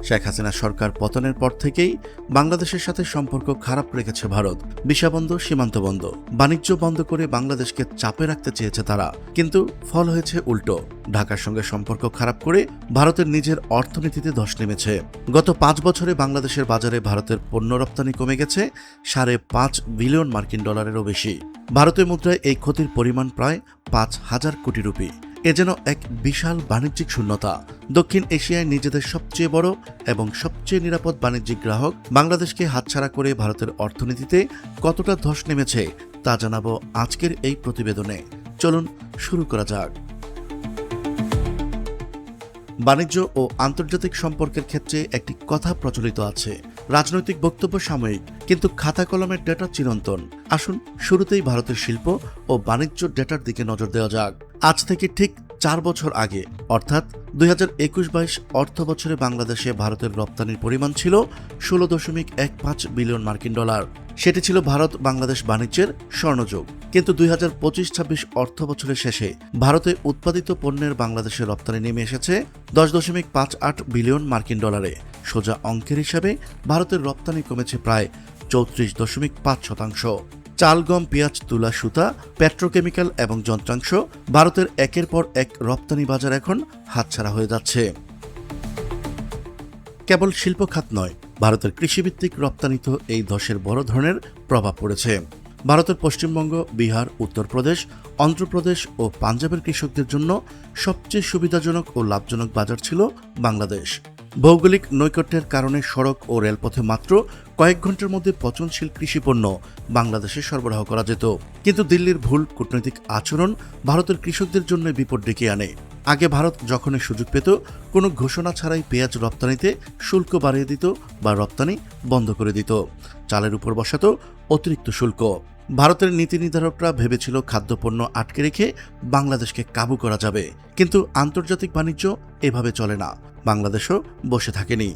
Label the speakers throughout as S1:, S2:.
S1: শেখ হাসিনা সরকার পতনের পর থেকেই বাংলাদেশের সাথে সম্পর্ক খারাপ রেখেছে ভারত। ভিসা বন্ধ, সীমান্ত বন্ধ, বাণিজ্য বন্ধ করে বাংলাদেশকে চাপে রাখতে চেয়েছে তারা, কিন্তু ফল হয়েছে উল্টো। ঢাকার সঙ্গে সম্পর্ক খারাপ করে ভারতের নিজের অর্থনীতিতে ধস নেমেছে। গত 5 বছরে বাংলাদেশের বাজারে ভারতের পণ্য রপ্তানি কমে গেছে $5.5 বিলিয়ন মার্কিন ডলারেরও বেশি। ভারতীয় মুদ্রায় এই ক্ষতির পরিমাণ প্রায় 5,000 কোটি রুপি। এ যেন এক বিশাল বাণিজ্যিক শূন্যতা। দক্ষিণ এশিয়ায় নিজেদের সবচেয়ে বড় এবং সবচেয়ে নিরাপদ বাণিজ্যিক গ্রাহক বাংলাদেশকে হাতছাড়া করে ভারতের অর্থনীতিতে কতটা ধস নেমেছে তা জানাবো আজকের এই প্রতিবেদনে। চলুন শুরু করা যাক। বাণিজ্য ও আন্তর্জাতিক সম্পর্কের ক্ষেত্রে একটি কথা প্রচলিত আছে, রাজনৈতিক বক্তব্য সাময়িক, কিন্তু খাতা কলমের ডেটা চিরন্তন। আসুন শুরুতেই ভারতের শিল্প ও বাণিজ্য ডেটার দিকে নজর দেওয়া যাক। আজ থেকে ঠিক 4 বছর আগে, অর্থাৎ 2021-22 অর্থ বছরে বাংলাদেশে ভারতের রপ্তানির পরিমাণ ছিল $16.15 বিলিয়ন মার্কিন ডলার। সেটি ছিল ভারত বাংলাদেশ বাণিজ্যের স্বর্ণযুগ। কিন্তু 2025-26 অর্থ বছরের শেষে ভারতে উৎপাদিত পণ্যের বাংলাদেশের রপ্তানি নেমে এসেছে $10.58 বিলিয়ন মার্কিন ডলারে। সোজা অঙ্কের হিসাবে ভারতের রপ্তানি কমেছে প্রায় 34.5%। চাল, গম, পেঁয়াজ, তুলা, সুতা, পেট্রোকেমিক্যাল এবং যন্ত্রাংশ, ভারতের একের পর এক রপ্তানি বাজার এখন হাতছাড়া হয়ে যাচ্ছে। কেবল শিল্প খাত নয়, ভারতের কৃষিভিত্তিক রপ্তানিতে এই ধসের বড় ধরনের প্রভাব পড়েছে। ভারতের পশ্চিমবঙ্গ, বিহার, উত্তরপ্রদেশ, অন্ধ্রপ্রদেশ ও পাঞ্জাবের কৃষকদের জন্য সবচেয়ে সুবিধাজনক ও লাভজনক বাজার ছিল বাংলাদেশ। ভৌগোলিক নৈকট্যের কারণে সড়ক ও রেলপথে মাত্র কয়েক ঘন্টার মধ্যে পচনশীল কৃষিপণ্য বাংলাদেশে সরবরাহ করা যেত। কিন্তু দিল্লির ভুল কূটনৈতিক আচরণ ভারতের কৃষকদের জন্য বিপদ ডেকে আনে। আগে ভারত যখনই সুযোগ পেত, কোনো ঘোষণা ছাড়াই পেঁয়াজ রপ্তানিতে শুল্ক বাড়িয়ে দিত বা রপ্তানি বন্ধ করে দিত। চালের উপর বসাত অতিরিক্ত শুল্ক। ভারতের নীতি নির্ধারকরা ভেবেছিল খাদ্যপণ্য আটকে রেখে বাংলাদেশকে কাবু করা যাবে, কিন্তু আন্তর্জাতিক বাণিজ্য এভাবে চলে না। বাংলাদেশও বসে থাকেনি।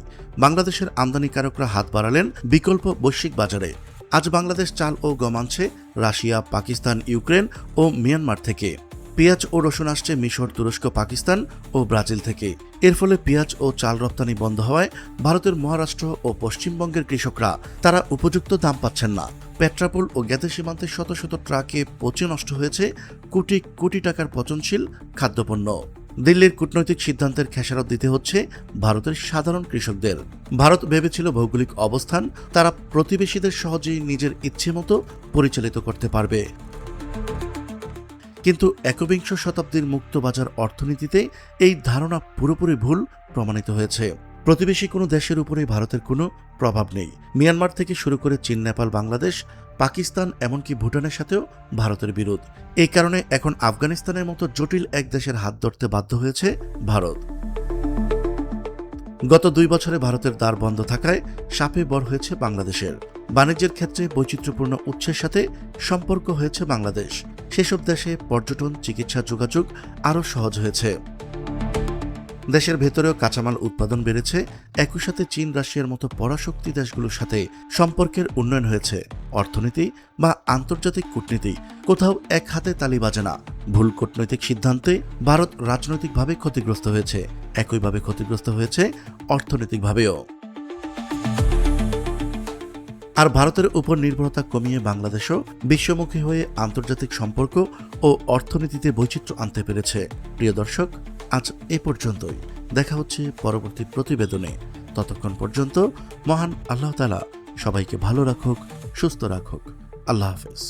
S1: বাংলাদেশের আমদানিকারকরা হাত বাড়ালেন বিকল্প বৈশ্বিক বাজারে। আজ বাংলাদেশ চাল ও গম আনছে রাশিয়া, পাকিস্তান, ইউক্রেন ও মিয়ানমার থেকে। পেঁয়াজ ও রসুন আসছে মিশর, তুরস্ক, পাকিস্তান ও ব্রাজিল থেকে। এর ফলে পেঁয়াজ ও চাল রপ্তানি বন্ধ হওয়ায় ভারতের মহারাষ্ট্র ও পশ্চিমবঙ্গের কৃষকরা তারা উপযুক্ত দাম পাচ্ছেন না। পেট্রাপোল ও গ্যাদে সীমান্তে শত শত ট্রাকে পচে নষ্ট হয়েছে কোটি কোটি টাকার পচনশীল খাদ্যপণ্য। দিল্লির কূটনৈতিক সিদ্ধান্তের খেসারত দিতে হচ্ছে ভারতের সাধারণ কৃষকদের। ভারত ভেবেছিল ভৌগোলিক অবস্থান তারা প্রতিবেশীদের সহজেই নিজের ইচ্ছে মতো পরিচালিত করতে পারবে। কিন্তু একবিংশ শতাব্দীর মুক্তবাজার অর্থনীতিতে এই ধারণা পুরোপুরি ভুল প্রমাণিত হয়েছে। প্রতিবেশী কোনো দেশের উপরে ভারতের কোনো প্রভাব নেই। মিয়ানমার থেকে শুরু করে চীন, নেপাল, বাংলাদেশ, পাকিস্তান, এমনকি ভুটানের সাথেও ভারতের বিরোধ। এই কারণে এখন আফগানিস্তানের মতো জটিল এক দেশের হাত ধরতে বাধ্য হয়েছে ভারত। গত 2 বছরে ভারতের দ্বার বন্ধ থাকায় শাপে বর হয়েছে বাংলাদেশের। বাণিজ্যের ক্ষেত্রে বৈচিত্র্যপূর্ণ উৎসের সাথে সম্পর্ক হয়েছে বাংলাদেশ। সেসব দেশে পর্যটন, চিকিৎসা, যোগাযোগ আরও সহজ হয়েছে। দেশের ভেতরেও কাঁচামাল উৎপাদন বেড়েছে। একই সাথে চীন, রাশিয়ার মতো পরাশক্তি দেশগুলোর সাথে সম্পর্কের উন্নয়ন হয়েছে। অর্থনীতি বা আন্তর্জাতিক কূটনীতি কোথাও এক হাতে তালি বাজে না। ভুল কূটনৈতিক সিদ্ধান্তে ভারত রাজনৈতিকভাবে ক্ষতিগ্রস্ত হয়েছে, একইভাবে ক্ষতিগ্রস্ত হয়েছে অর্থনৈতিকভাবেও। আর ভারতের উপর নির্ভরতা কমিয়ে বাংলাদেশও বিশ্বমুখী হয়ে আন্তর্জাতিক সম্পর্ক ও অর্থনীতিতে বৈচিত্র্য আনতে পেরেছে। প্রিয় দর্শক, আজ এ পর্যন্তই। দেখা হচ্ছে পরবর্তী প্রতিবেদনে। ততক্ষণ পর্যন্ত মহান আল্লাহ তাআলা সবাইকে ভালো রাখুক, সুস্থ রাখুক। আল্লাহ হাফেজ।